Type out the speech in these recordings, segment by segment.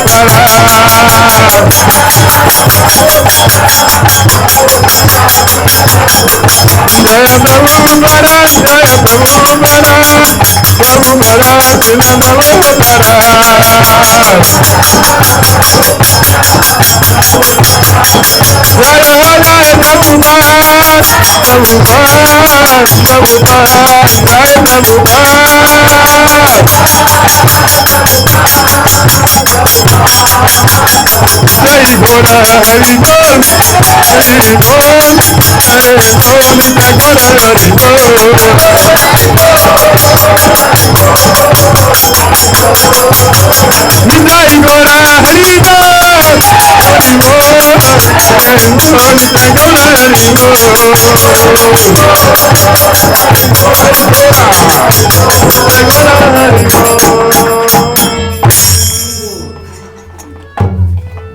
Hare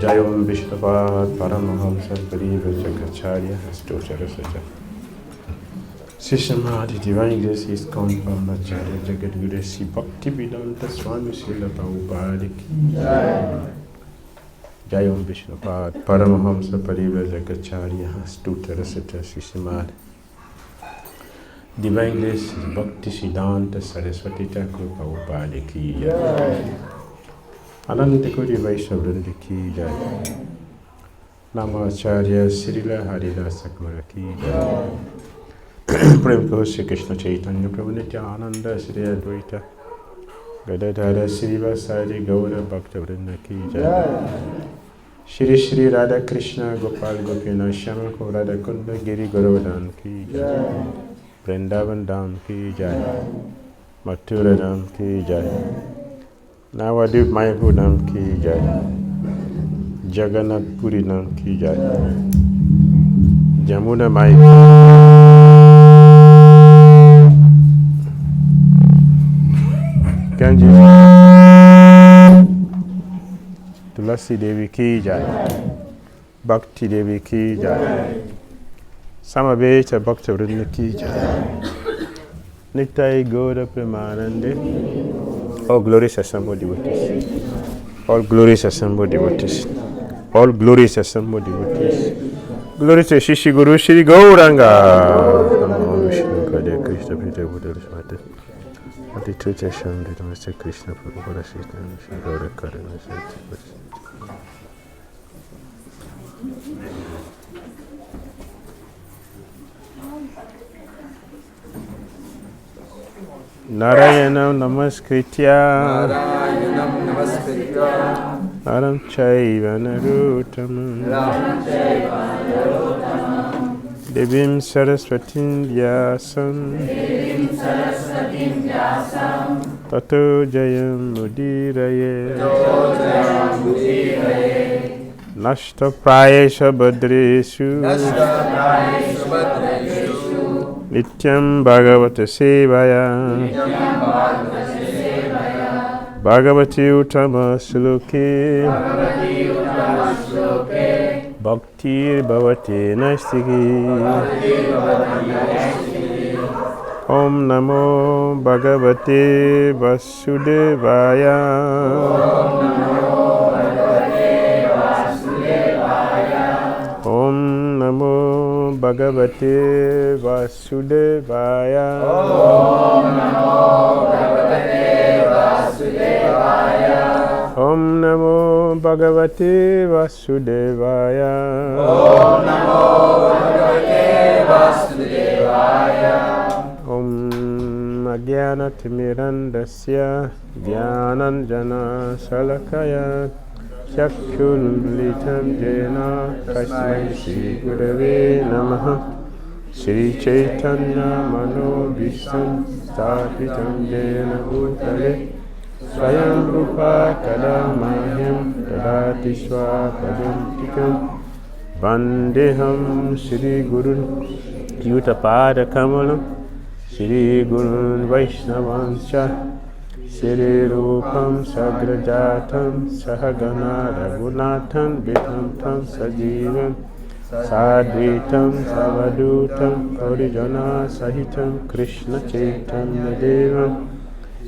Jayom Vishnupad Paramahamsa Pariva Jagracharya Astochara Sacha Sishamadi Divine Grace is come from Acharya Jagadguru Sri Bhakti Vedanta Swami Srila Prabhupada Ki Jayom Vishnupad Paramahamsa Pariva Jagracharya Astochara Sacha Sishamadi Divine Grace is Bhakti Siddhanta Saraswati Thakur Prabhupada Ki Ananda Kuri Vaishnavrinda Ki Jai Namacharya Srila Haridasa Kumara Ki Jai Prem Kaho Shri Krishna Chaitanya Prabhu Nityananda Shri Advaita Gadadhara Shri Vasari Gaura Bhaktavrinda Ki Jai Shri Shri Radha Krishna Gopal Gopina Shama Radha Kunda Giri Gauradan Ki Jai Vrindavan Dham Ki Jai Mathura Dham Ki Jai Navadip Mayapur Dham Ki Jai Jagannath Puri Dham Ki Jai Jamuna Mai Ganji Tulasi Devi Ki Jai Bhakti Devi Ki Jai Samaveta Bhakta Vrinda Ki Jai Nittai Gaura Premanande. All glorious assembled devotees. All glorious assembled devotees. All glorious assembled devotees. Glory to Shishi Guru Shri Gauranga. Namo Vishnu Padaya Krishna Pita Buddha Smata. Adi Tucha Sham Dhamasta Krishna Prabhupada Sita Shri Gaura Karana Sati. Narayanam Namaskritya Naram Chaiva Narottamam Devim Saraswatim Vyasam Tato Jayam Mudiraye Nashta Prayesha Badreshu Nityam Bhagavata Sevaya Bhagavati Uttama Sloke Bhakti Bhavati Naistiki Om Namo Bhagavate Vasudevaya Om Namo Bhagavate Vasudevaya Om Namo Bhagavate Vasudevaya Om Namo Bhagavate Vasudevaya Om Ajnanatirmirandasya Dhyananjana Salakaya Chakkhunlitam Jena Tasmai Shri Gurave Namaha Shri Chaitanya Manobhishtam Sthapitam Jena Bhutale Swayam Rupa Kadamahyam Dadati Swapadam Tikam Vandeham Shri Gurun Yutapada Kamalam Shri Gurun Vaishnavanscha Shri Rupam Sagrajatam Sahagana Raghunatham Vitam Tam Sajivam Sadvitam Savadutam Parijana Sahitam Krishna Chaitanya Devam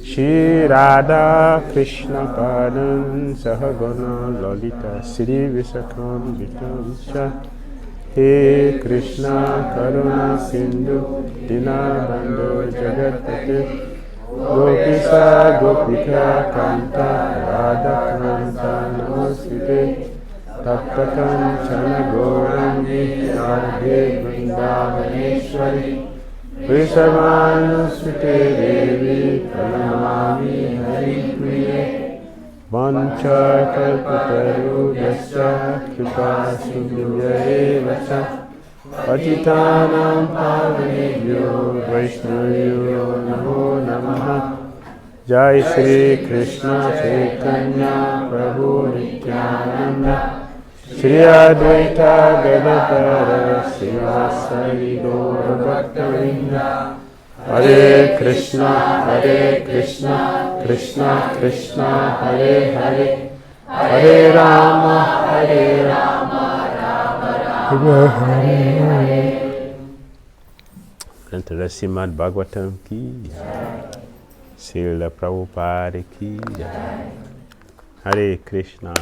Shri Radha Krishna Padam Sahagana Lalita Sri Visakham Vitam Cha He Krishna Karuna Sindhu Dinabandhu Jagatpate Gopisa Gopika Kanta Radha Kanta Namosite Taptakam Chana Gaurangi Radhe Vrindavaneshwari Vrishabhanusvite Devi Pranamami Hari Priye Vancha Kalpatarudasya Kripa Sindhuvya Vacha Patitanam Pavanebhyo Vaishnavyo Namo Namaha Jai Shri Krishna Chaitanya Prabhu Nityananda Shri Advaita Gadadhara Sivasari Gaura Bhaktavinda Hare Krishna Krishna Krishna Hare Hare Hare Rama Rama Hare Hare Srimad Bhagavatam ki Srila Prabhupada ki Hare Krishna.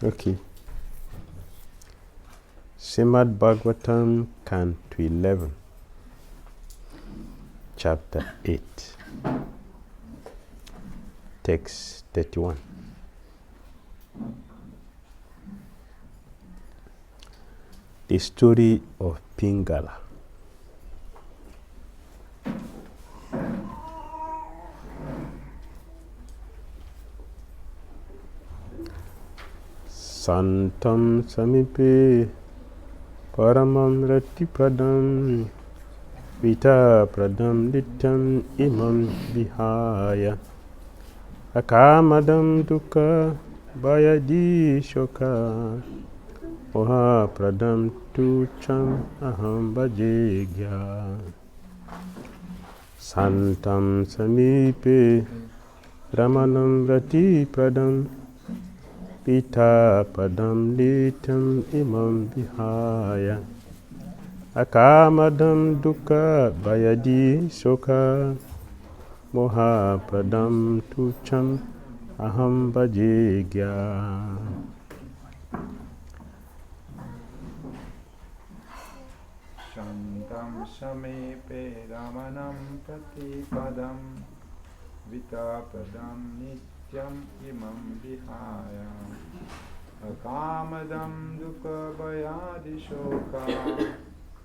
Okay. Srimad Bhagavatam, Canto 11, Chapter 8, Text 31. The story of Pingala. Santam Samipe Paramam Rati Pradam Vita Pradam Nityam Imam Vihaya Akamadam Dukkha Bhayadi Shoka Oha Pradam Tucham Aham Bhajegya Santam Samipe Ramanam Rati Pradam Pita Padam Litam Imam Vihaya Akamadam Dukkha Bhayadi Soka Moha Padam Tucham Aham Bhajegya. Shantam Samepe Ramanam Pratipadam Vitapadam Nityam Imam Vihaya Akamadam Dukkha Bhayadi Shoka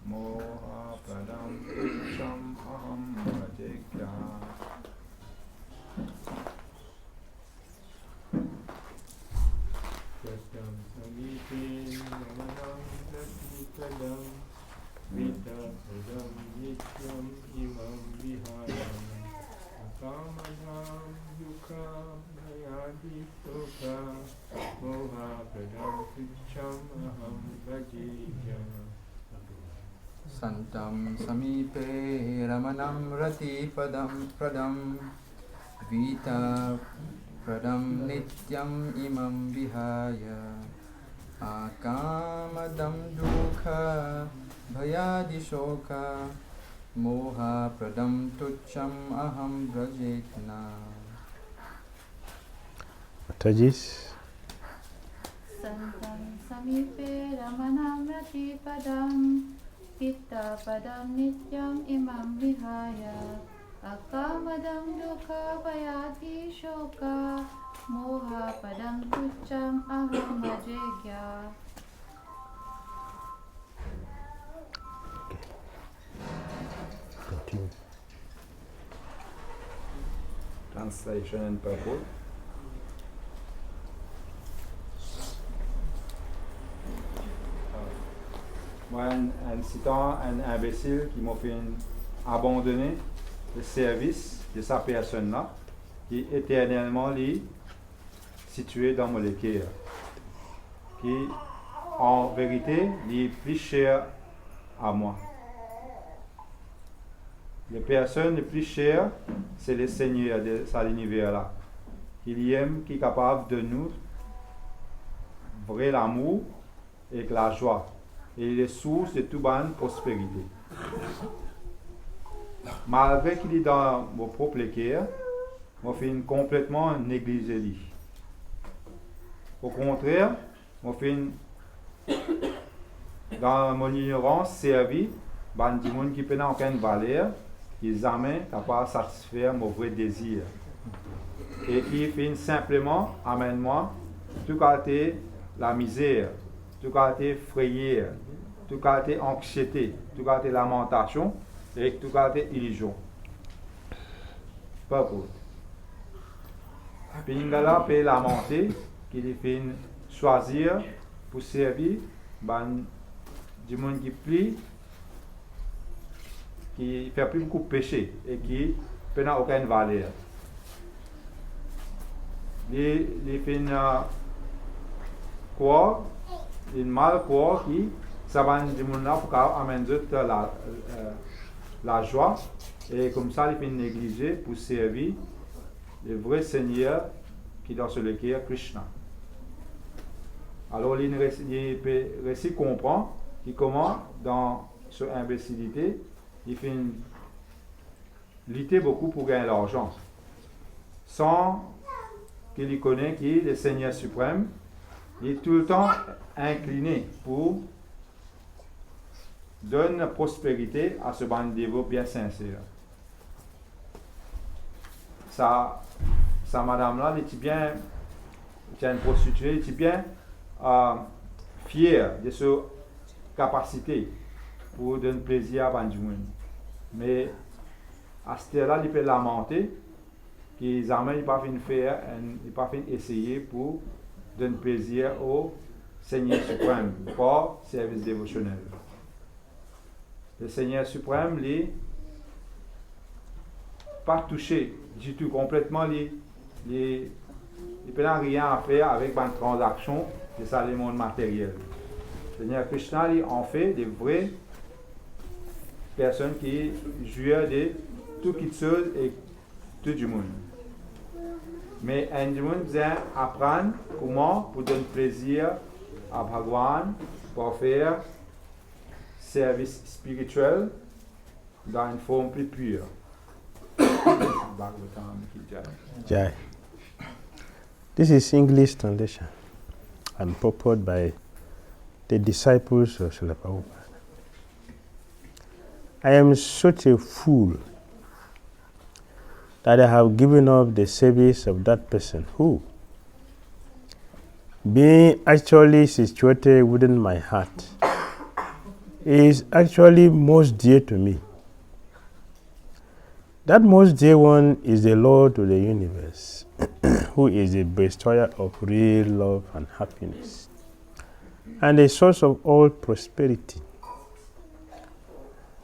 Moha Padam Tucham Aham Bhajegya. Pratam Samiti Ramanam Pratipadam Vitapadam Nityam Imam Vihaya Akamadam Dukkha Bhayadi Shoka Moha Padam Tucham Aham Bhajegya. Santam Samipe Ramanam Rati Pradam Vita Pradam Nityam Imam Vihaya Akamadam Dukkha Bhayadi Shoka Moha Pradam Tucham Aham Brajekna. Tajis. Santam Samipe Ramanam Rati Padam Pitta Padam Nityam Imam Vihaya Akamadam Dukkha Bhayadi Shoka Moha Padam Tucham Aham Bhajegya. Continue. Translation and purport. Moi, citant un imbécile qui m'a fait abandonner le service de sa personne-là, qui éternellement est situé dans mon cœur, qui en vérité est plus cher à moi. les personnes les plus chères, c'est les seigneurs de cet univers-là. Qui aiment, qui est capable de nous vrai l'amour et la joie. Et les sources de toute bonne prospérité. Malgré qu'il est dans mon propre cœur, je fais complètement négliger lui. Au contraire, je fais dans mon ignorance servi par des gens qui n'ont aucune valeur, qui sont jamais capables de satisfaire mon vrai désir. Et qui fait simplement amène-moi tout côté la misère, tout côté frayeur, tout côté anxiété, tout côté lamentation et tout côté illusion. Pas pour. Pingala peut lamenter qu'il fait choisir pour servir du monde qui plie, qui fait plus beaucoup de péché et qui n'a aucune valeur. Les fait croire, ils mal croire qui ça va du monde là pour amener la joie et comme ça ils fait négliger pour servir le vrai Seigneur qui est dans ce cœur Krishna. Alors il réussit comprend qui comment dans cette imbécilité il fait lutter beaucoup pour gagner l'argent sans qu'il connaît qui est le Seigneur suprême. Il est tout le temps incliné pour donner prospérité à ce bandit bien sincère. Sa madame-là, elle était bien, c'est une prostituée, elle était bien fière de sa capacité pour donner plaisir à bandit. Mais à ce temps-là, il peut lamenter qu'ils n'ont pas fait faire, ils pas fait essayer pour donner plaisir au Seigneur suprême par service dévotionnel. Le Seigneur suprême, lui, pas touché du tout complètement, il n'a rien à faire avec une transaction de ça le monde matériel. Le Seigneur Krishna, lui, en fait des vraies personnes qui jouent de toutes choses et tout du monde. Mais un du monde vient apprendre comment pour donner plaisir à Bhagwan pour faire service spirituel dans une forme plus pure. Jai. This is English translation and purported by the disciples of Srila Prabhupada. I am such a fool that I have given up the service of that person who, being actually situated within my heart, is actually most dear to me. That most dear one is the Lord of the universe, who is the bestower of real love and happiness, and the source of all prosperity.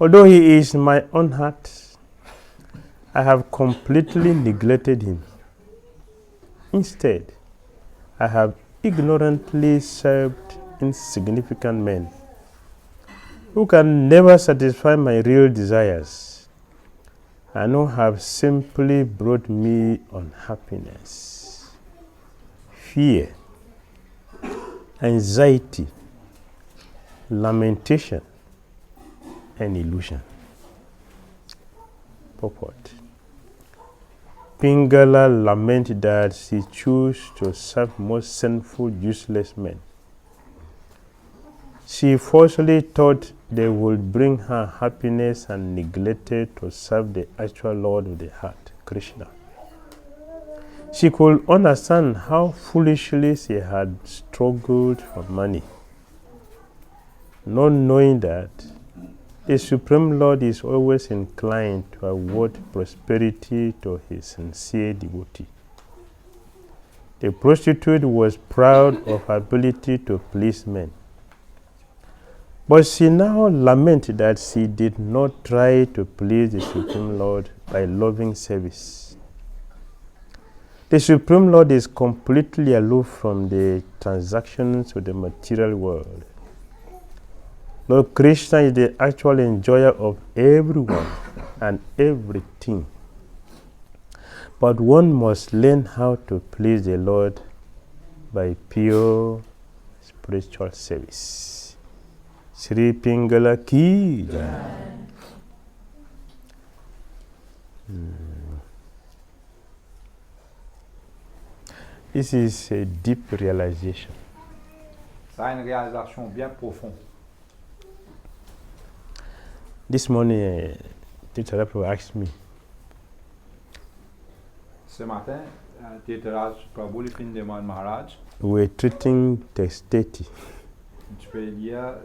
Although he is my own heart, I have completely neglected him. Instead, I have ignorantly served insignificant men who can never satisfy my real desires and who have simply brought me unhappiness, fear, anxiety, lamentation, and illusion. Purport. Pingala lamented that she chose to serve most sinful, useless men. She falsely thought they would bring her happiness and neglected to serve the actual Lord of the heart, Krishna. She could understand how foolishly she had struggled for money, not knowing that the Supreme Lord is always inclined to award prosperity to his sincere devotee. The prostitute was proud of her ability to please men, but she now lamented that she did not try to please the Supreme Lord by loving service. The Supreme Lord is completely aloof from the transactions of the material world. Lord Krishna is the actual enjoyer of everyone and everything. But one must learn how to please the Lord by pure spiritual service. Sri Pingala ki jai. This is a deep realization. Ça a une réalisation bien profonde. This morning, Teacher Rapo asked me, Ce matin, Tétaraj Prabhu lui fin demande Maharaj, we're treating text 30. tu peux lire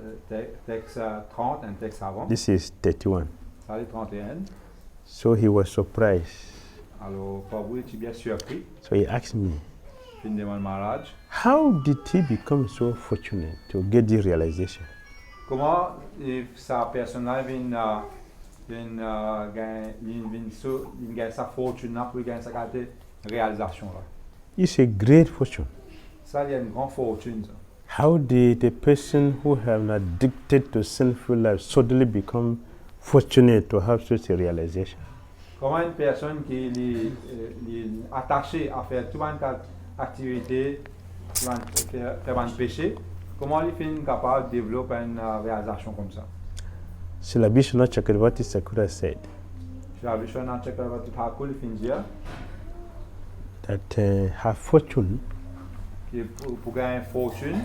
texte 30 et texte avant. This is 31. Ça est 31. So he was surprised. Alors Prabhu était bien surpris. So he asked me, Fin demande Maharaj, how did he become so fortunate to get the realization? comment sa personne vient gagner sa fortune pour gagner sa réalisation là? It's a great fortune. Ça, il y a une grande fortune. Ça. How did a person who have been addicted to sinful life suddenly become fortunate to have such a realization? Comment une personne qui est attachée à faire tout un tas d'activités, faire un péché, comment il est capable de développer une réalisation comme ça? Srila Vishwanath Chakravarti Sakura said Srila Vishwanath Chakravarti Thakur il finit dire that her fortune que pour gagner une fortune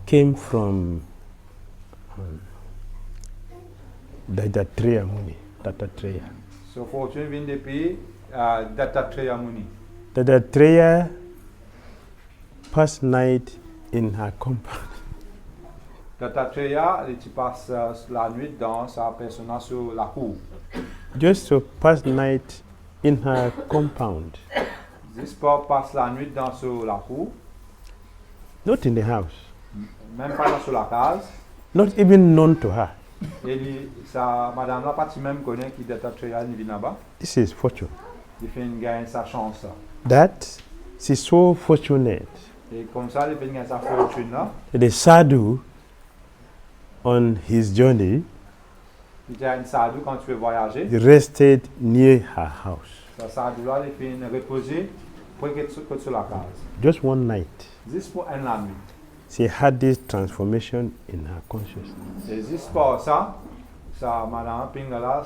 came from Dattatreya Muni. Dattatreya. So fortune vient depuis Dattatreya Muni. Dattatreya passed night in her compound. Dattatreya, il passe la nuit dans sa personne sur la cour. Just to pass night in her compound. Juste pour passer la nuit dans sur la cour. Not in the house. Même pas dans sur la case. Not even known to her. Et sa madame là, pas même connaît qui Dattatreya vient là-bas. This is fortune. Il fait gagner sa chance. That she's so fortunate. Et comme ça, il fait gagner sa fortune là. The sadhu on his journey Il y a une sadhu quand tu veux voyager. rested near her house. Sa sadhu là, il fait reposer pour que sur la case. Just one night, Juste pour la nuit. she had this transformation in her consciousness. Et juste pour ça, sa madame Pingala,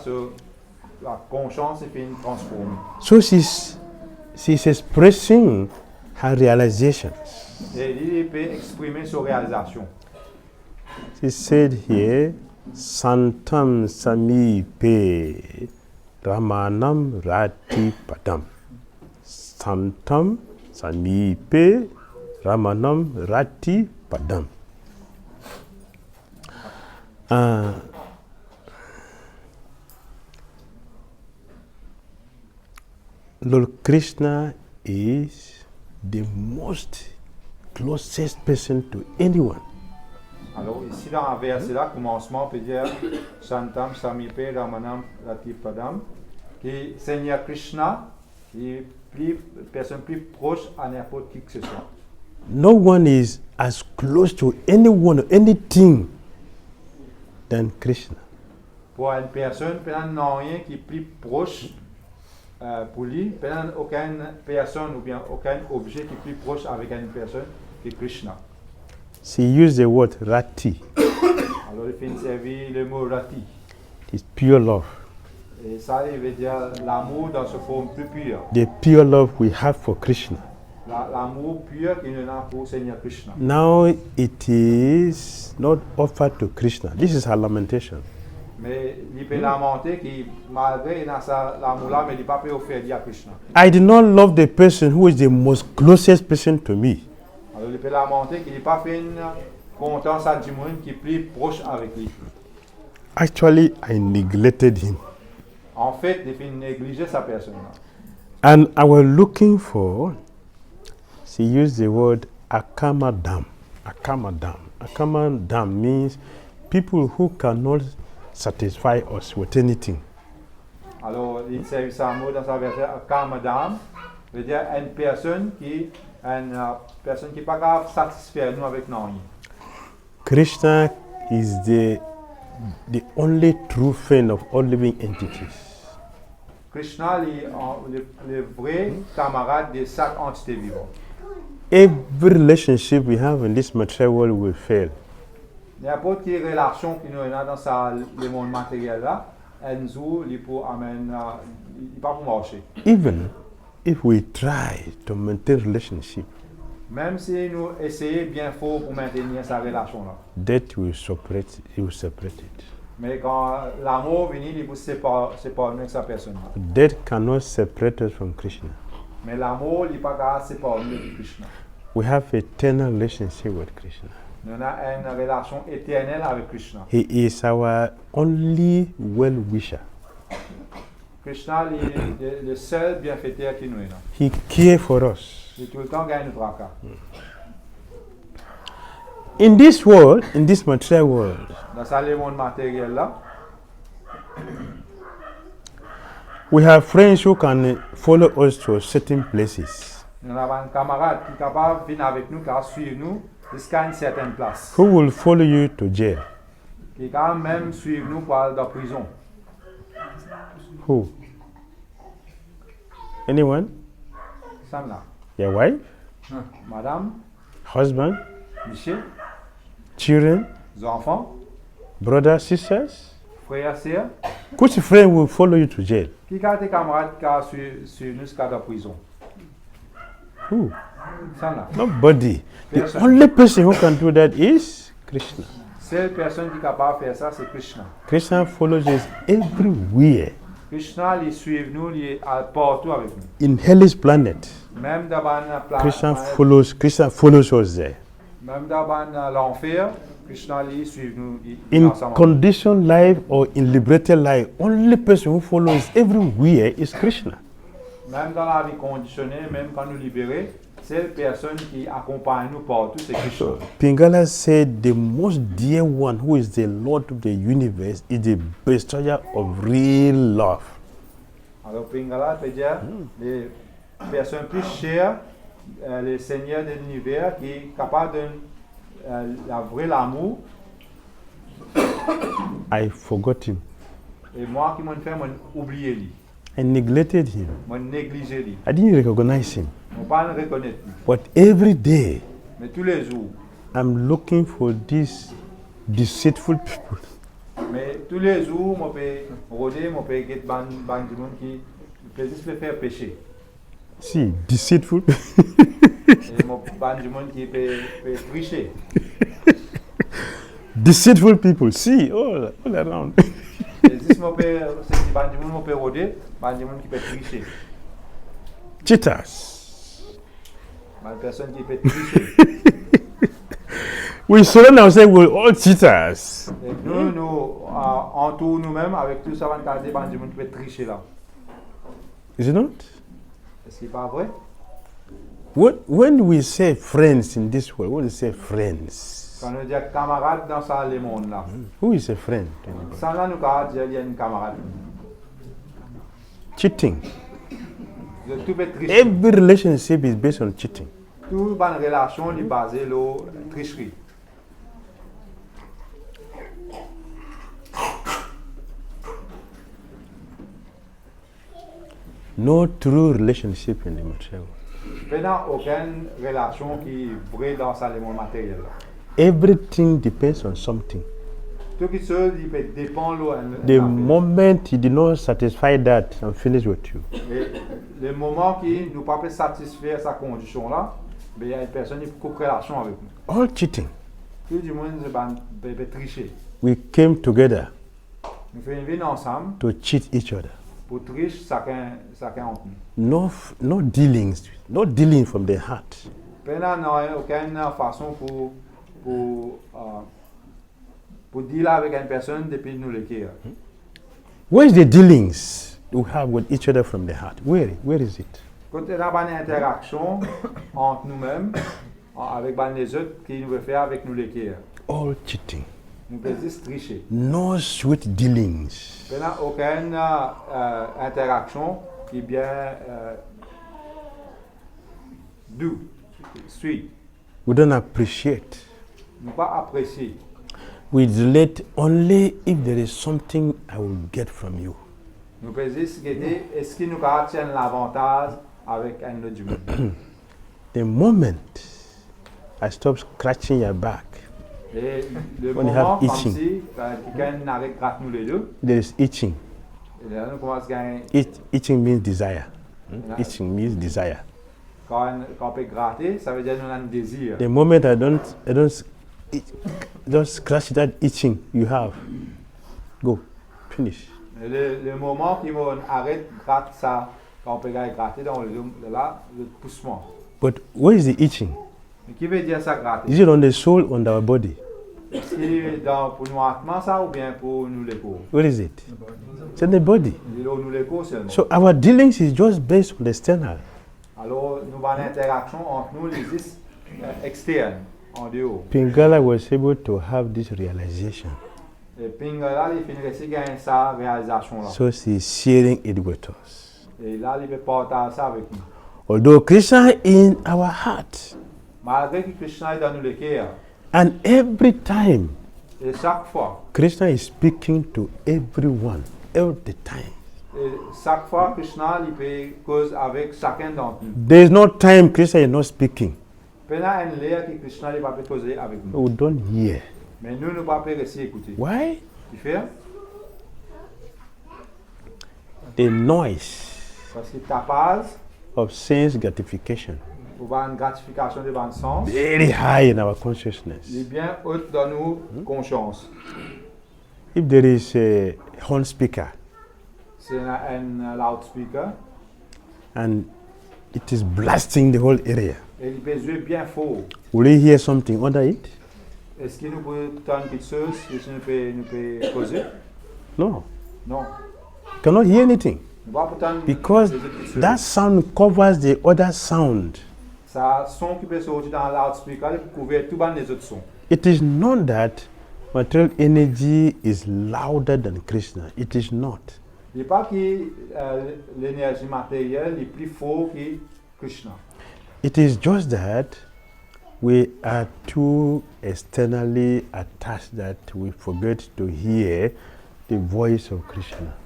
la conscience est fait transformer. So she's expressing her realizations. Et il peut exprimer sa réalisation. She said here, Santam Samipe Ramanam Rati Padam. Santam Samipe Ramanam Rati Padam. Lord Krishna is the most closest person to anyone. Alors ici dans un verset là, commencement, on peut dire Santam Samipe Ramanam Rati Padam, que Seigneur Krishna est personne plus proche à n'importe qui que ce soit. No one is as close to anyone or anything than Krishna. Pour une personne, peut-être non rien qui est plus proche pour lui, peut-être aucune personne ou bien aucun objet qui est plus proche avec une personne que Krishna. She used the word Rati. Alors il fait servir le mot Rati. It's pure love. Et ça, il veut dire l'amour dans sa forme plus pure. The pure love we have for Krishna. L'amour pur qu'il y a pour Seigneur Krishna. Now it is not offered to Krishna. This is her lamentation. Mais il peut lamenter que malgré l'amour là, mais il n'a pas pu offrir à Krishna. I did not love the person who is the most closest person to me. Alors il peut lamenter qu'il n'a pas fait une confiance à du monde qui est plus proche avec lui. Actually, I neglected him. En fait, il fait négliger sa personne. And I was looking for, she used the word akamadam. Akamadam. Akamadam means people who cannot satisfy us with anything. Alors, il s'agit de un mot dans sa version, akamadam, veut dire une personne qui n'est pas capable de satisfaire nous avec non. Krishna is the only true friend of all living entities. Krishna est le vrai camarade de chaque entité vivante. Every relationship we have in this material world will fail. N'importe quelle relation que nous avons dans le monde matériel là, elle nous pour amener, il pas pour marcher. Even if we try to maintain relationship, Même si nous essayons bien fort pour maintenir sa relation là. death will separate. It will separate it. Mais quand l'amour vient, il vous sépare avec sa personne là. Death cannot separate us from Krishna. Mais l'amour, il n'est pas capable de séparer de Krishna. We have eternal relationship with Krishna. Nous avons une relation éternelle avec Krishna. He is our only well-wisher. Krishna est le seul bienfaiteur qui nous est là. He cares for us. Il tout le temps gagne notre tracas. In this world, in this material world, Dans ce monde matériel là, we have friends who can follow us to certain places, nous avons un camarade qui est capable de venir avec nous, qui va suivre nous jusqu'à une certaine place. who will follow you to jail. Qui est capable même suivre nous pour aller dans la prison. Who? Anyone? Sam là. Your wife? Madame, Husband? Michel, Children? les enfants, Brothers? Sisters? frères, sœurs. Which friend will follow you to jail? Qui est tes camarades qui va suivre nous jusqu'à la prison? Who? Sam là. Nobody. The Person. only person who can do that is Krishna. Seule personne qui est capable de faire ça, c'est Krishna. Krishna follows us everywhere. Krishna, il suit nous, il est partout avec nous. In hellish planet, Même dans la Krishna planète, follows us there. même dans l'enfer, Krishna, il suit nous. Il est In ensemble. conditioned life or in liberated life, only person who follows everywhere is Krishna. Même dans la vie conditionnée, même quand nous libérons, seule personne qui accompagne nous partout, c'est Krishna. So Pingala said the most dear one who is the Lord of the universe is the bestower of real love. Alors Pingala peut dire les personnes plus chères, le Seigneur de l'univers qui est capable de la vraie l'amour. I forgot him. Et moi qui m'en fait, m'en oublier lui, I neglected him. m'en négliger lui. I didn't recognize him. On pas le reconnaître lui. But every day, Mais tous les jours, I'm looking for these deceitful people. mais tous les jours, moi peux rôder, moi peux get ban du monde qui peut juste me faire pécher. See, deceitful. Et moi ban du monde qui peut tricher. Deceitful people. See, all around. Et juste moi peux c'est ban du monde moi peut rôder, ban du monde qui peut tricher. Cheaters. Ban personne qui peut tricher. We surround ourselves with all cheaters. Et nous entourons nous-mêmes avec tout ça, ban du monde qui peut tricher là. Is it not? Est-ce qu'il n'est pas vrai? When we say friends in this world, when we say friends, Quand on dit camarade dans ça, le monde là. who is a friend? Sans là, nous avons dit qu'il y a une camarade. Cheating. Tout peut tricher. Every relationship is based on cheating. Toute bonne relation est basée sur la tricherie. No true relationship in the material world. Il n'y a aucune relation qui est vraie dans ce monde matériel. Everything depends on something. Tout qui se dit peut dépendre The moment you did not satisfy that, I'm finished with you. le moment qui nous pas peut satisfaire sa condition là, il y a une personne qui coupe relation avec nous. All cheating. Tout le monde peut tricher. We came together Nous faisons une vie ensemble to cheat each other. pour tricher chacun entre nous. No dealing from the heart. Il n'y a aucune façon pour dealer avec une personne depuis nous le cœur. Where is the dealings we have with each other from the heart? Where is it? Quand il y a une interaction entre nous-mêmes, avec les autres qui nous veut faire avec nous le cœur, All cheating. nous pouvons juste tricher. No sweet dealings. Il n'y a aucune interaction qui est bien doux, sweet. We don't appreciate. Nous ne pas apprécier. We relate only if there is something I will get from you. Nous pouvons juste regarder est-ce qu'il nous tient l'avantage avec un autre du monde. The moment I stop scratching your back, Et le When you moment, have comme itching. si quelqu'un arrête de gratter nous les deux, there is itching. et là, nous commençons à gagner. Itching means desire. Yeah. Itching means desire. Quand on peut gratter, ça veut dire qu'on a un désir. The moment I don't scratch that itching you have, go, finish. Et le moment qu'on arrête de gratter ça, quand on peut gratter dans le poussement. But what is the itching? Mais qui veut dire ça gratter? Is it on the soul, on our body? Est-ce qu'il est pour nous atma ça ou bien pour nous les corps? What is it? It's in the body. Il est nous les corps seulement. So our dealings is just based on the external. Alors nous avons une interaction entre nous les externes, en dehors. Pingala was able to have this realization. Et Pingala, il finit de gagner sa réalisation là. So she's sharing it with us. Et là, il veut partager ça avec nous. Although Krishna in our heart, Malgré que Krishna est dans nous le cœur, and every time et chaque fois, Krishna is speaking to everyone, all the time. Krishna il peut cause avec chacun d'entre nous. There is no time Krishna is not speaking. Pendant une l'air que Krishna il va pas causer avec nous. We don't hear. Mais nous ne pouvons pas réussir à écouter. Why? Tu fais? The noise Parce que ta base, of sense gratification pour avoir une gratification de bon sens, very high in our consciousness. il est bien haute dans nos consciences. If there is a horn speaker C'est un loudspeaker and it is blasting the whole area, et il peut jouer bien fort. will you hear something under it? Est-ce que nous pouvons entendre quelque chose que nous pouvons causer? No. Non. Cannot hear anything Nous ne pouvons pas entendre because des autres choses. that sound covers the other sound. Ça son qui peut sortir dans le loudspeaker et couvrir tout les autres sons. It is not that material energy is louder than Krishna. It is not. Il n'est pas que l'énergie matérielle est plus forte que Krishna. It is just that we are too externally attached that we forget to hear the voice of Krishna.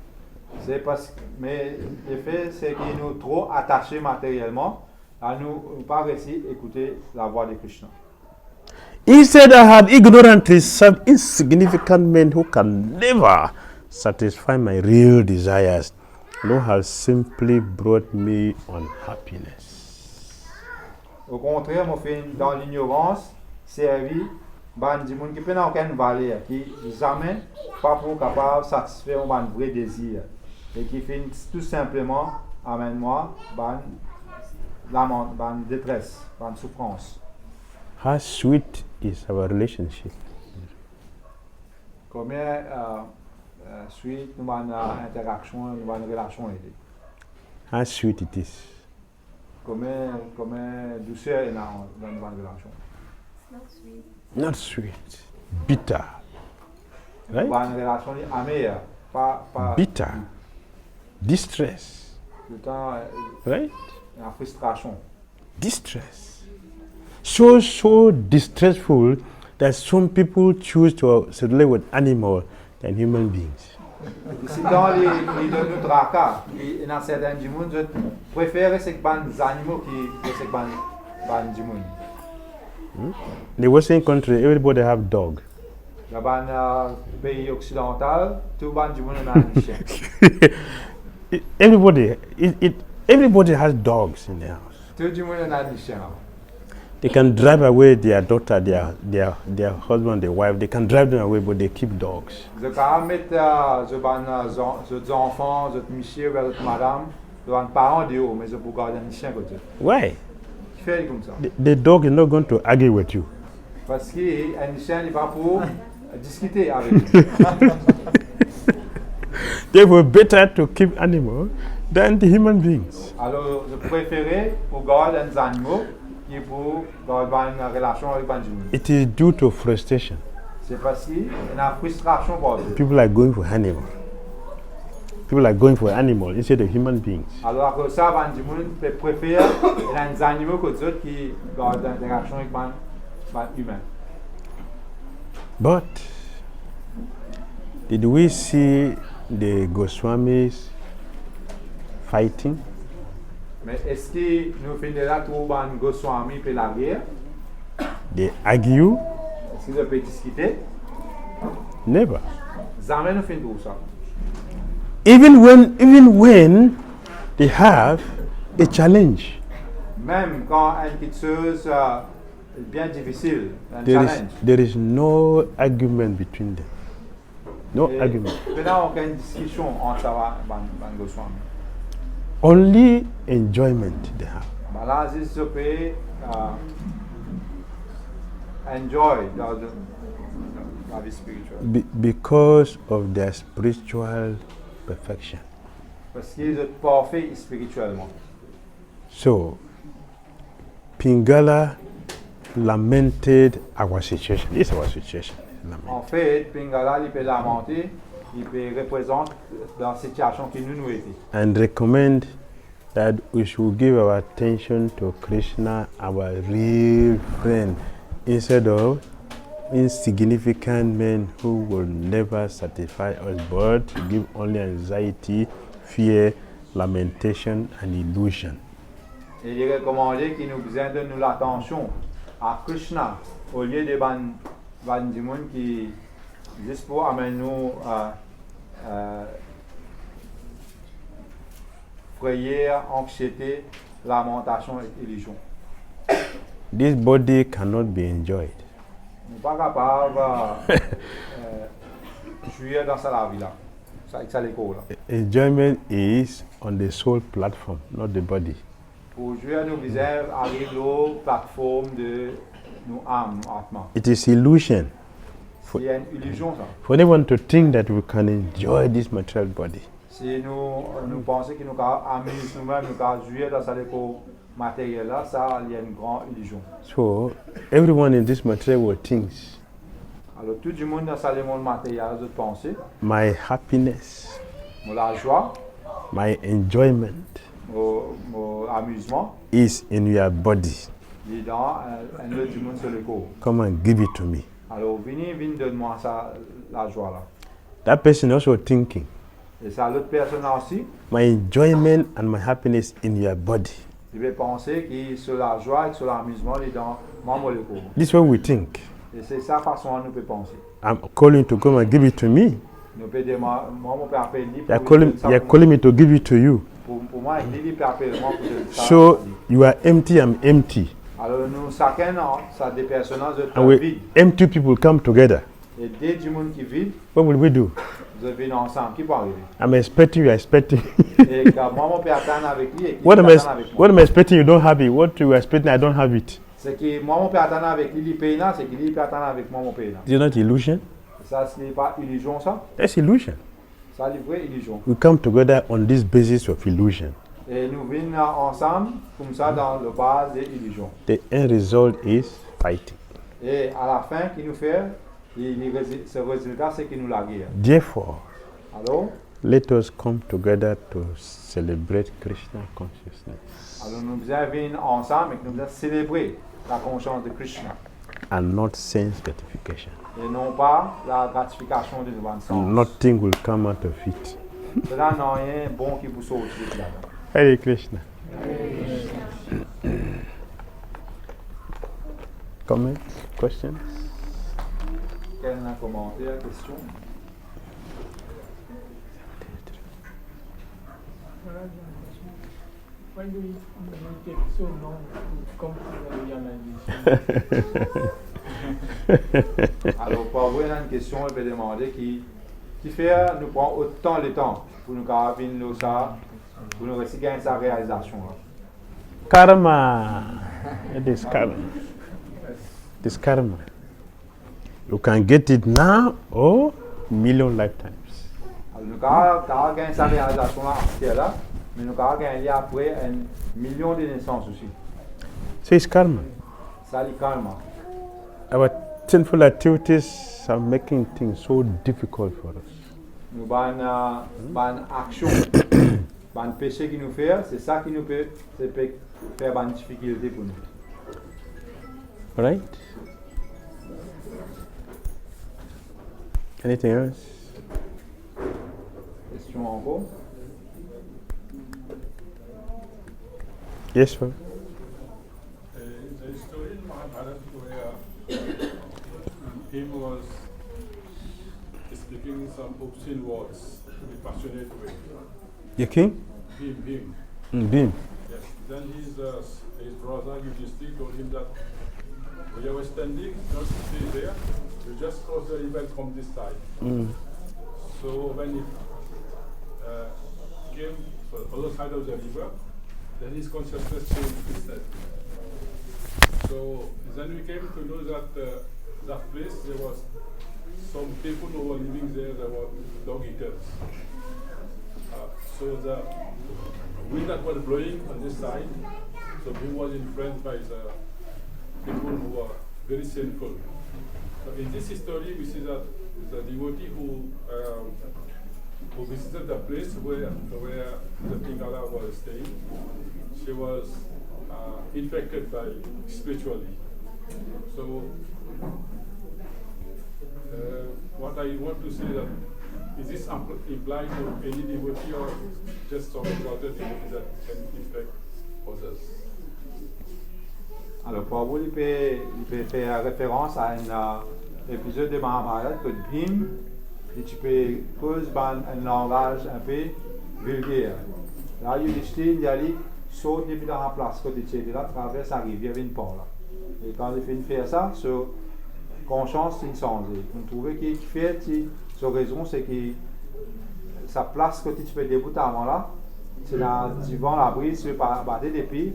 C'est parce que, mais le fait, c'est que nous sommes trop attachés matériellement à nous pas réussir à écouter la voix de Krishna. He said, I have ignorantly served insignificant men who can never satisfy my real desires, nor have simply brought me unhappiness. Au contraire, mon fait dans l'ignorance, servi, ban di moun qui peut n'a aucune valeur, qui jamais pas pour capable de satisfaire mon vrai désir, et qui fait tout simplement amène-moi ban détresse, ban souffrance. How sweet is our relationship? Combien suite nous avons une interaction, nous avons une relation. How sweet it is. Combien douceur il y a dans une relation. Not sweet, bitter. Nous Right? avons une relation amère, pas Bitter. Distress. tout le temps Right? la frustration. Distress. So distressful that some people choose to relate with animals than human beings. Si dans les nous tracas, il y a certains du monde, je préfère ces animaux qui ces du monde. In the Western country, everybody have dog. Dans le pays occidental, tout le du monde a un chien. Everybody has dogs in their house. Tout le monde a un chien. They can drive away their daughter, their husband, their wife. They can drive them away, but they keep dogs. Je peux mettre les enfants, les messieurs, les madame, les parents dehors, mais je peux garder un chien côté. Why? Qui fait comme ça? The dog is not going to argue with you. Parce qu'un chien n'est pas pour discuter avec nous. They were better to keep animals than the human beings. Alors, je préférais pour garder des animaux qui pour garder une relation avec les gens. It is due to frustration. C'est parce qu'il y a une frustration pour eux. People are going for animals. People are going for animals instead of human beings. Alors, à cause de ça, les gens préfèrent des animaux que d'autres qui gardent une interaction avec les humains. But did we see the Goswamis fighting. Mais est-ce que nous finissons là trouver un Goswami pour la guerre? They argue. Est-ce qu'ils peuvent discuter? Never. Jamais nous finissons tout ça. Even when they have a challenge, Même quand une petite chose est bien difficile, un challenge. there is no argument between them. No argument. Il n'y a aucune discussion entre les Goswami. Only enjoyment they have. Là, ils peuvent enjoy la vie spirituelle. Because of their spiritual perfection. Parce qu'ils sont parfaits spirituellement. So, Pingala lamented our situation. This is our situation. En fait, Pingala, il peut lamenter, il peut représenter la situation qui nous était. And recommend that we should give our attention to Krishna, our real friend, instead of insignificant men who will never satisfy us, but give only anxiety, fear, lamentation, and illusion. Et il est recommandé qu'il nous besoin de nous l'attention à Krishna au lieu de du monde qui juste pour amener nous frayeur, anxiété, lamentation et illusion. This body cannot be enjoyed. Nous ne sommes pas capables de jouir dans la vie là. Ça l'école. Enjoyment is on the soul platform, not the body. Pour jouer, nous besoin arriver à la plateforme de nos âmes, atma. It is illusion Il y a une illusion ça. for anyone to think that we can enjoy this material body. Si nous pensons que nous pouvons amuser nous-mêmes, nous pouvons jouir dans cette matériel là, ça il y a une grande illusion. So everyone in this material world thinks Alors tout le monde dans ce monde matériel de penser, my happiness, la joie, my enjoyment mon amusement, is in your body. il est dans un autre du monde sur le corps. Come and give it to me. Alors venez donne-moi ça, la joie là. That person also thinking Et ça l'autre personne aussi, my enjoyment and my happiness in your body. il va penser que sur la joie et sur l'amusement, il est dans mon corps. This is what we think. Et c'est ça façon dont nous peut penser. I'm calling to come and give it to me. Nous peut dire moi mon père appelle lui. You're calling me to give it to you. Pour moi, il peut appeler moi pour ça. So you are empty, I'm empty. Alors nous chacun ça des personnes And de vide. empty people come together. Et dès du monde qui vit, What will we do? vous venez ensemble, qui peut arriver. I'm expecting you are expecting. Et quand moi mon père attend avec lui et qui What attend am avec I moi. expecting you don't have it? What you are expecting I don't have it? C'est que moi mon père attend avec lui, il paye là, c'est qu'il peut attendre avec moi mon père là. Is it not illusion? Ça ce n'est pas illusion ça. That's illusion. Ça c'est vraie illusion. We come together on this basis of illusion. Et nous venons ensemble comme ça dans le base de l'illusion. The end result is fighting. Et à la fin, qui nous fait, ce résultat, c'est qu'il nous la guerre. Therefore, Alors, let us come together to celebrate Krishna consciousness alors nous devons venir ensemble et nous devons célébrer la conscience de Krishna. and not sense gratification. Et non pas la gratification de nos sens. Nothing will come out of it. Cela n'a rien bon qui vous sauve là-dedans. Hare Krishna. Comments? Questions? Quel est un commentaire, question? Why do we take so long to come to the realization? Alors, pour avoir une question, elle peut demander qui fait nous prend autant de temps pour nous venir ça, pour nous réussir à gagner sa réalisation. Là. Karma. It is karma. It is karma. You can get it now or million lifetimes. Alors, nous avons gagné sa réalisation là, mais nous avons gagné après un million de naissances aussi. So it's karma. Ça, c'est karma. Our sinful activities are making things so difficult for us. Nous avons une action, un péché qui nous fait, c'est ça qui nous peut faire une difficulté pour nous. Right? Anything else? Question encore? Yes, sir. The story in Mahabharata where him was speaking some obscene words in a passionate way. The king? Him. Bhim. Yes. Then his brother Yudhishthira told him that when you were standing, just stay there. You just cross the river from this side. So when he came to the other side of the river, then his consciousness changed instead. So then we came to know that that place there was some people who were living there. There were dog eaters. So the wind that was blowing on this side, so he was influenced by the people who were very sinful. So in this story, we see that the devotee who visited the place where the Pingala was staying, she was infected by spiritually. So what I want to say that is this implied to any devotee or just some exalted devotee that can infect others? Alors, pour vous, il peut faire référence à un épisode de Mahabharata que Bhim, et tu peux cause un langage un peu vulgaire. Là, Yudhishthira, il dit, saute depuis dans la place, côté de là, traverse la rivière, vient par là. Et quand il fait faire ça, sur conscience, il change. On trouve qu'il fait, sa raison, c'est que sa place, côté tu peux débouter avant là, c'est là, devant la brise, tu peux battre depuis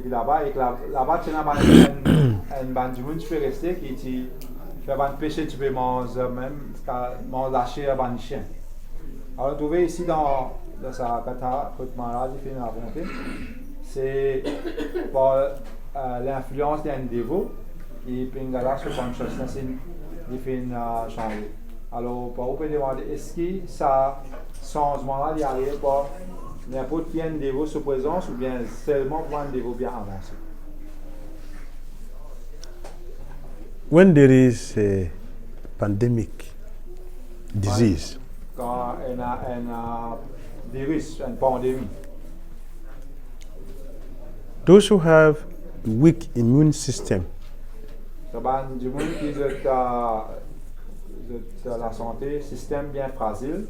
là-bas, et là-bas, tu as un bandimun, tu peux rester, qui tu fais un péché, tu peux manger même, lâcher un chien. Alors, vous trouvez ici dans sa kata, que Maharaj fait une volonté, c'est par l'influence d'un dévot, et Pingala sur consciousness, il fait changer. Alors, pour vous pouvez demander, est-ce que ça changement-là, il arrive par n'importe qui a un dévot sous présence ou bien seulement pour un dévot bien avancé? When there is a pandemic disease, Quand il y a un virus, une pandémie, those who have weak immune system, c'est du monde qui a la santé, système bien fragile,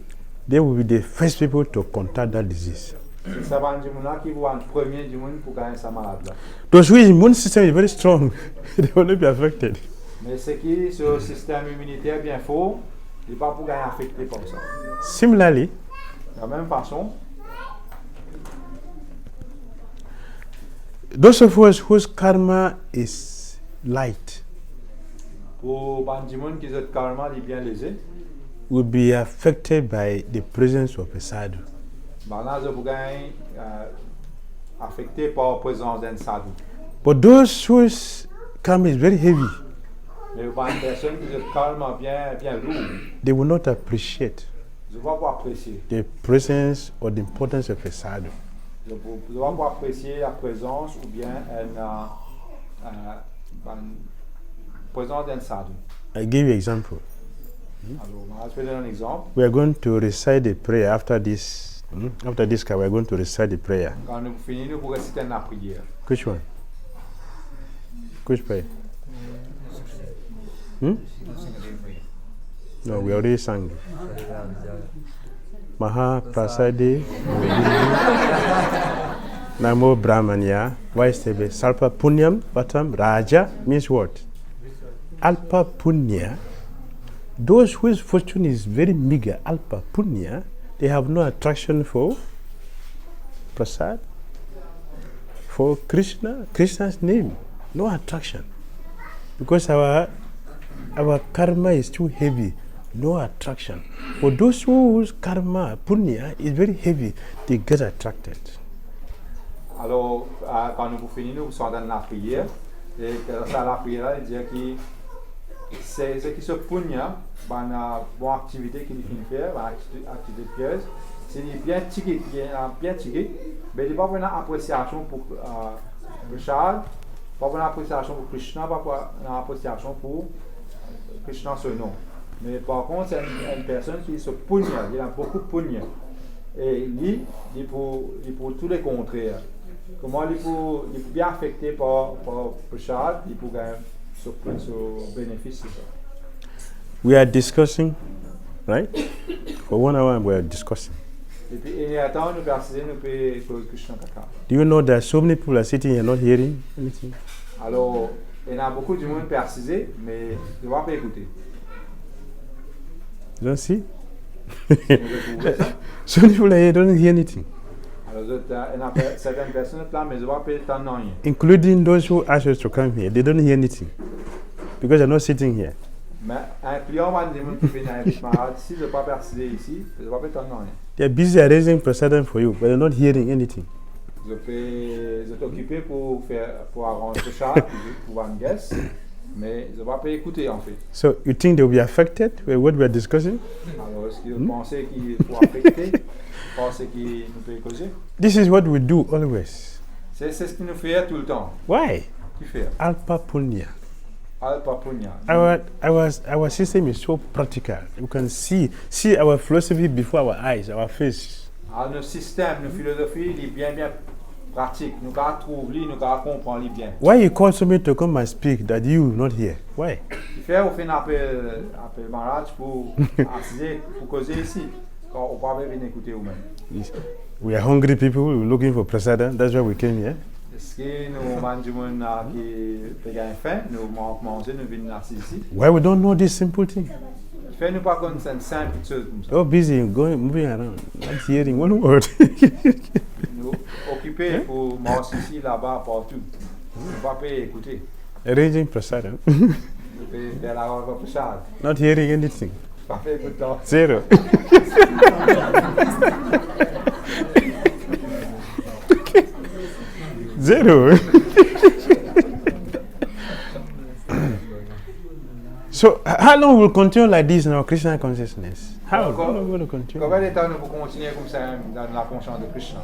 they will be the first people to contact that disease. c'est du monde qui voit un premier du monde pour gagner sa maladie. Those whose immune system is very strong, they will not be affected. Mais ce qui est sur le système immunitaire bien fort, il n'est pas pour gagner affecté comme ça. Similarly, De la même façon, those of us whose karma is light pour du monde qui est carrément bien lésé, will be affected by the presence of a sadhu. là, je vous gagne affecté par la présence d'un sadhu. But those whose karma is very heavy, Mais pour une personne qui est carrément bien lourde, they will not appreciate je ne vais pas apprécier. the presence or the importance of a sadhu. Je ne vais pas apprécier la présence ou bien une présence d'un sadhu. I give you an example. Alors, je vais donner un exemple. We are going to recite the prayer after this. After this, we are going to recite the prayer. Quand nous finissons, nous pourrons réciter la prière. Which one? Which prayer? No, we already sang it. Maha Prasade Namo Brahmanya Vaistebe Salpa Punyam Vatam Raja means what? Alpa Punya. Those whose fortune is very meager, Alpa Punya, they have no attraction for Prasad, for Krishna's name. No attraction. Because our karma is too heavy. No attraction. For those whose karma, punya, is very heavy, they get attracted. Alors, quand nous finissons, nous sommes dans la prière. Et dans la prière, il dit que c'est ce qui se punya, une bonne activité qu'il finit faire, une activité pieuse. C'est bien tiré, mais il n'y a pas une appréciation pour Richard, pas une appréciation pour Krishna, pas une appréciation pour Krishna ce nom. Mais par contre, c'est une personne qui se punya, il a beaucoup de punya. Et lui, il pour tous les contraires. comment il peut bien affecter par Prashad, il peut gagner ce bénéfice. We are discussing, right? For 1 hour we are discussing. Et puis, il y a temps, nous préciser, nous pouvons Krishna Kaka. Do you know that so many people are sitting here not hearing anything? Alors, il y a beaucoup de monde précisé, mais je ne vais pas écouter. You don't see? So many people are here don't hear anything. Alors, il y a certaines personnes là, mais je ne vais pas entendre rien. Including those who ask us to come here, they don't hear anything because they're not sitting here. Mais un client va dire que je vais si je ne vais pas préciser ici, je ne vais pas entendre rien. They're busy arranging prasadam for you, but they're not hearing anything. Je suis occupé pour arranger ça, pour avoir une guest, mais je ne vais pas écouter en fait. So you think they will be affected with what we are discussing? Alors, est-ce que vous pensez qu'il faut affecter? Pensez qu'il nous peut causer? This is what we do always. C'est ce qu'il nous fait tout le temps. Why? Qui fait? Alpa punya. Alpa punya. Our system is so practical. You can see our philosophy before our eyes, our face. Alors, notre système, notre philosophie, il est bien pratique. Nous pouvons trouver, nous pouvons comprendre bien. Why you call somebody to come and speak that you not hear? Why? Il fait un appel mariage pour assister, pour causer ici. Quand on peut venir écouter vous-même. Yes. We are hungry people. We're looking for prasadam. That's why we came here. Est-ce que nous mangeons qui a faim, nous mangeons, nous venons assis ici? Why we don't know this simple thing? Fais-nous pas comme ça, une simple chose comme ça. Oh, busy moving around, not hearing one word. Nous occupés pour manger ici, là-bas, partout. Nous ne pouvons pas écouter. Arranging prasadam, Nous pouvons faire la robe pour ça. not hearing anything. Pas faire écouter. Zero. Zero. So, how long will continue like this in our Krishna consciousness? How long will it continue? Combien de temps nous pouvons continuer comme ça dans la conscience de Krishna?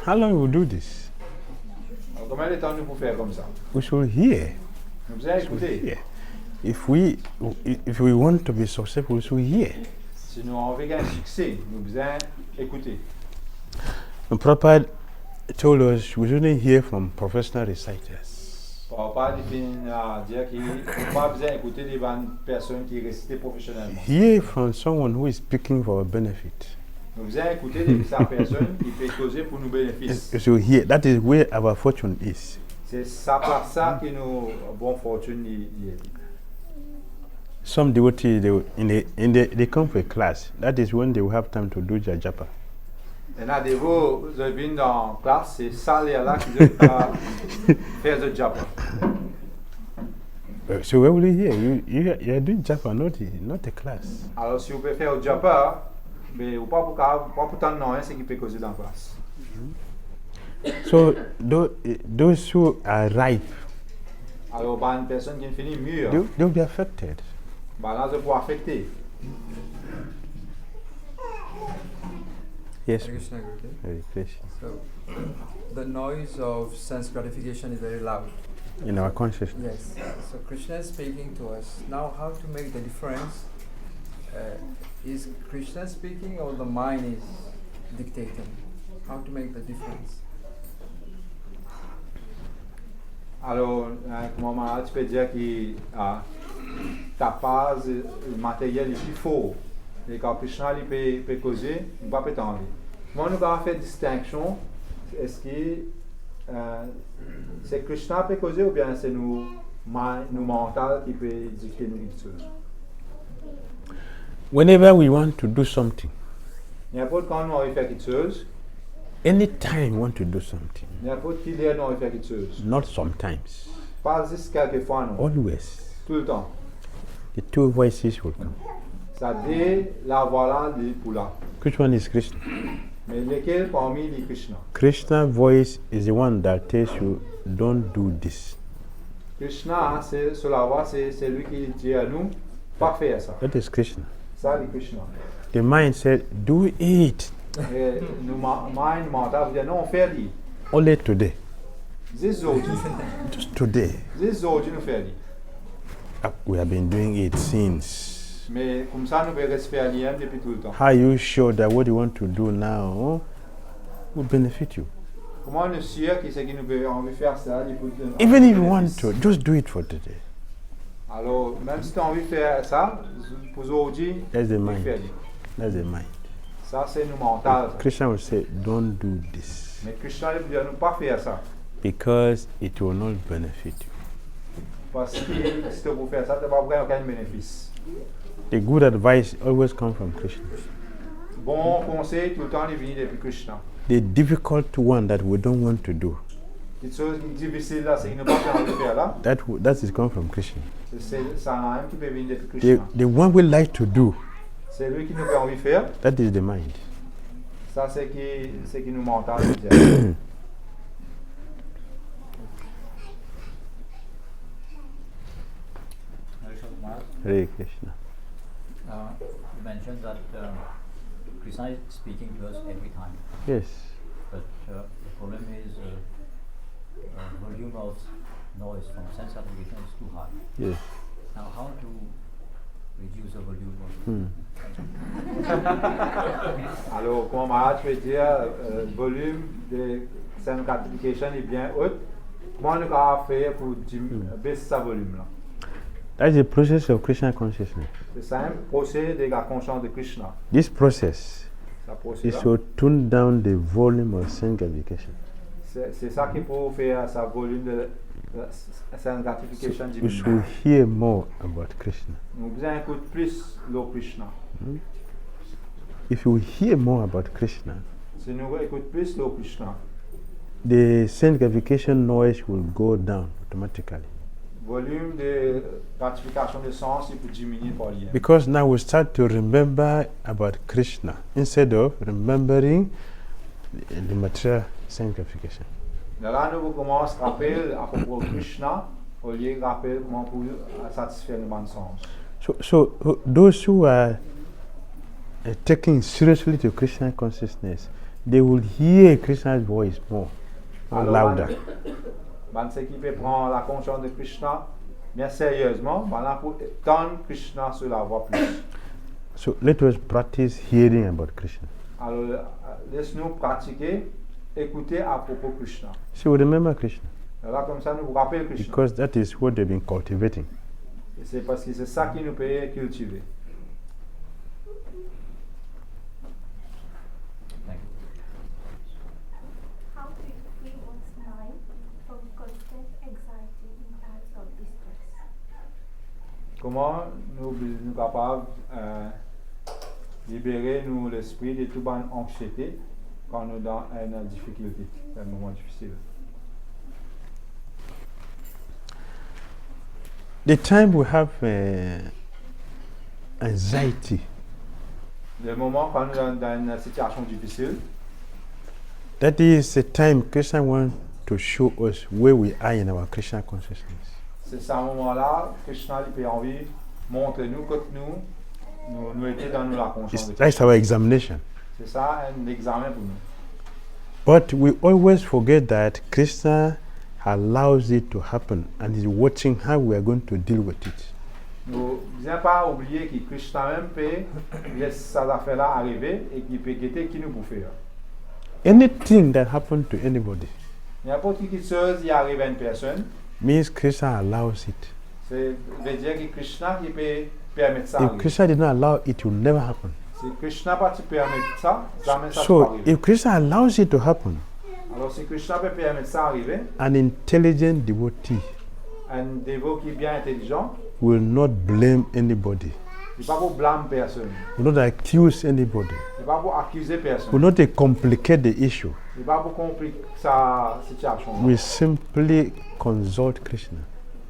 How long will we do this? Combien de temps nous pouvons faire comme ça? We should hear. Nous devons écouter. Yeah. If we want to be successful, we should hear. Si nous avons un succès, nous devons écouter. And Prabhupada told us we shouldn't hear from professional reciters. Prabhupada dire qu'il ne faut pas besoin d'écouter des personnes qui récitent professionnellement. Hear from someone who is speaking for our benefit. Nous devons écouter des personnes qui peuvent causer pour nos bénéfices. You should hear. That is where our fortune is. C'est ça par ça que nos bonnes fortunes y est. Some devotees, they come for a class. That is when they will have time to do their japa. Il y a des vous viennent dans la classe, c'est ça là qui doivent faire le japa. So where will you hear? You are doing japa, not a class. Alors si vous pouvez faire le japa, mais vous pas pour tant non, c'est qui peut causer dans la classe. So those who are ripe, alors une personne qui finit mûre, they'll be affected. Là ça peut affecter. Yes. Hare Krishna, Gurudev. Hare Krishna. So, the noise of sense gratification is very loud. In our consciousness. Yes. So Krishna is speaking to us. Now, how to make the difference? Is Krishna speaking or the mind is dictating? How to make the difference? Alors, comment tu peux dire que ta base matérielle est plus fort. Et quand Krishna peut causer, il ne peut pas prétendre. Comment nous avons fait distinction? Est-ce que c'est Krishna qui peut causer ou bien c'est nous mental qui peut dicter nous quelque chose? Whenever we want to do something, N'importe quand nous avons fait quelque chose, anytime we want to do something, n'importe qui nous avons fait quelque chose, not sometimes, pas juste quelquefois, non, always, tout le temps. the two voices will come. Ça dit la voilà pour là. Which one is Krishna? Mais lequel parmi les Krishna? Krishna voice is the one that tells you, don't do this. Krishna, c'est sur la voie, c'est celui qui dit à nous, pas faire ça. That is Krishna. Ça, c'est Krishna. The mind said, do it. Et nous, mind mental, vous dit non, fais-le. Only today. This aujourd'hui. Just today. This aujourd'hui, nous fais-le. We have been doing it since. Mais comme ça, nous pouvons rester faire l'IM depuis tout le temps. How are you sure that what you want to do now will benefit you. Comment nous sûr qui c'est qui nous peut envie de faire ça, il peut donner Even if you bénéfice. want to, just do it for today. Alors, même si tu as envie de faire ça, pour aujourd'hui, That's the tu mind. fais. That's the mind. Ça, c'est nous mental. ça. Christian will say, don't do this Mais Christian, il ne nous pas faire ça. because it will not benefit you. Parce que si tu veux faire ça, tu ne vas pas avoir aucun bénéfice. The good advice always comes from Christians. Bon conseil, tout le temps, il vient depuis Krishna. The difficult one that we don't want to do, Quelque chose qui est difficile là, c'est qu'il n'a pas envie de faire là. that is come from Christian. C'est un qui peut venir depuis The, Krishna. the one we like to do, C'est lui qui nous fait envie de faire. that is the mind. Ça, c'est qui nous mental. Hare Krishna. You mentioned that Krishna is speaking to us every time, Yes. but the problem is volume of noise from sense application is too high. Yes. Now, how to reduce the volume of Hmm. Alors, comment Maharaj veut dire, volume de scène gratification est bien haute. Comment nous avons fait pour baisser ce volume là? That's the process of Krishna consciousness. C'est ça un procès de la conscience de Krishna. This process Ça procès is là. to tune down the volume of sanctification. C'est ça qui peut faire sa volume de scène gratification We should diminue. hear more about Krishna. Nous besoin écouter plus le Krishna. If you hear more about Krishna, Si nous écoutons plus le Krishna, the sanctification noise will go down automatically. volume de gratification de sens il peut diminuer par lien. Because now we start to remember about Krishna instead of remembering the material sanctification. Là, nous commençons à rappeler à propos de Krishna au lieu de rappeler comment pour satisfaire le bon sens. So those who are taking seriously to Krishna consciousness, they will hear Krishna's voice more louder. Ceux qui peuvent prendre la conscience de Krishna bien sérieusement, là pour entendre Krishna sur la voix plus. So let us practice hearing about Krishna. Alors, laisse-nous pratiquer, écouter à propos de Krishna. So we remember Krishna Là, comme ça, nous vous rappelons Krishna. because that is what they've been cultivating. Et c'est parce que c'est ça qui nous peut cultiver. Thank you. How to free one's mind from constant anxiety in times of distress? Comment nous sommes capables de libérer nous l'esprit de toute bonne anxiété quand nous sommes dans une difficulté, un moment difficile. The time we have anxiety, Le moment quand nous sommes dans une situation difficile, that is the time Krishna wants to show us where we are in our Krishna consciousness. c'est ce moment-là que Krishna il peut envie montrer nous que nous étions dans la conscience de That's Krishna. our examination. C'est ça un examen pour nous. But we always forget that Krishna allows it to happen and is watching how we are going to deal with it. Nous ne devons pas oublier que Krishna même peut laisser ces affaires-là arriver et qu'il peut guetter qui nous peut faire. Anything that happened to anybody N'importe quelle chose qui arrive à une personne, means Krishna allows it. c'est veut dire que Krishna qui peut permettre ça If arriver. Krishna did not allow it, it will never happen. Si Krishna pas permettre ça, jamais ça peut So arriver. if Krishna allows it to happen, Alors si Krishna peut permettre ça arriver, an intelligent devotee un dévot qui est bien intelligent, will not blame anybody, il ne va pas blâmer personne, will not accuse anybody, il ne va pas accuser will personne, not complicate the issue. il ne va pas compliquer sa situation. We simply consult Krishna.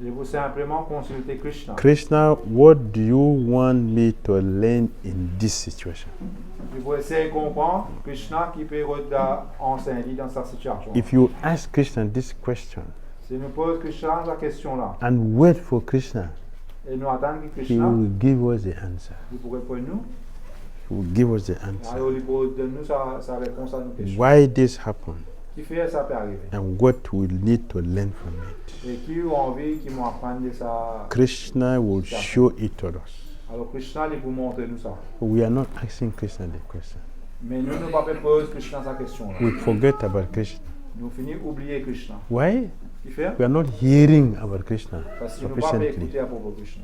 Je vous simplement consulter Krishna. Krishna, what do you want me to learn in this situation? Il faut essayer de comprendre Krishna qui peut enseigner dans sa situation. If you ask Krishna this question Si nous posons Krishna la question là, and wait for Krishna, et nous attendons que he Krishna will give us the answer. il pourrait pour nous, He will give us the answer. alors il peut donner nous sa réponse à nos questions. Why this happened Qui fait ça peut arriver. and what we need to learn from it. Et qui ont envie, qui m'ont appris de ça. Krishna will show it to us. Alors Krishna il vous montre nous ça. We are not asking Krishna the question. Mais nous ne pas poser Krishna sa question. We forget about Krishna. Nous finissons oublier Krishna. Why? Qui fait? We are not hearing about Krishna Parce que nous pas sufficiently. écouter à propos de Krishna.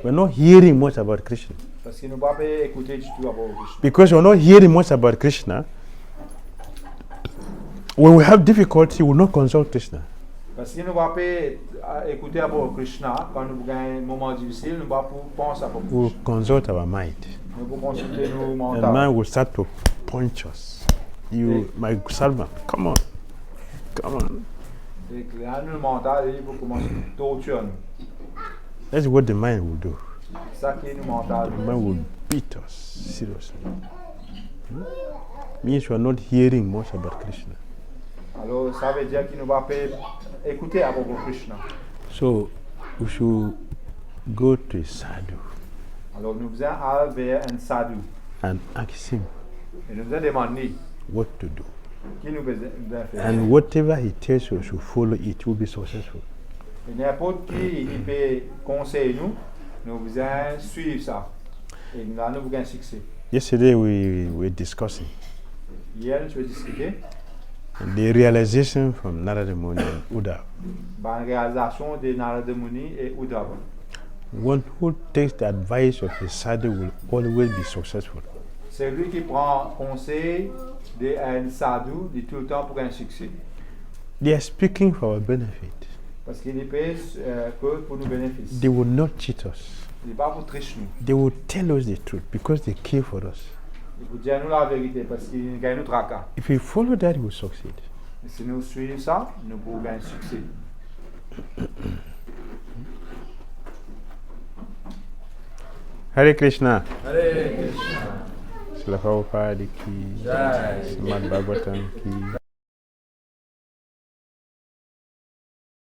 We are not hearing much about Krishna. Parce que nous pas écouter du tout à propos de Krishna. Because we are not hearing much about Krishna, when we have difficulty, we will not consult Krishna. Parce que nous pas écouter à propos de Krishna quand nous avons un moment difficile, nous pas penser à propos de We will Krishna. consult our mind. Nous pouvons consulter nos And mentales. mind will start to punch us. You, my servant, come on. Come on. Et que là, nous, le mental, il faut commencer à torturer nous. That's what the mind will do. C'est ça qui est nous mental. The mind will beat us seriously. Means we are not hearing much about Krishna. Alors, ça veut dire qu'il ne va pas écouter à propos de Krishna. So we should go to a sadhu Alors, nous faisons aller vers un sadhu. and ask him Et nous faisons demander what to do. qui nous faisait faire. And whatever he tells you, should follow it, will be successful. Et n'importe qui il peut conseiller nous, nous faisons suivre ça. Et là, nous avons un succès. Yesterday we were discussing Hier, nous avons discuté the realization from Narada Muni and Uddhava. la réalisation de Narada Muni et Uddhava. One who takes the advice of a sadhu will always be successful. C'est lui qui prend conseil d'un sadhu de tout le temps pour un succès. They are speaking for our benefit. Parce qu'il est payé que pour nos bénéfices. They will not cheat us. Il n'est pas pour tricher nous. They will tell us the truth because they care for us. Il faut dire nous la vérité parce qu'il gagne notre tracas. If we follow that, we will succeed. Et si nous suivons ça, nous pouvons gagner succès. Hare Krishna. Hare Krishna. Srila Prabhupada ki, Jai. Srimad Bhagavatam ki.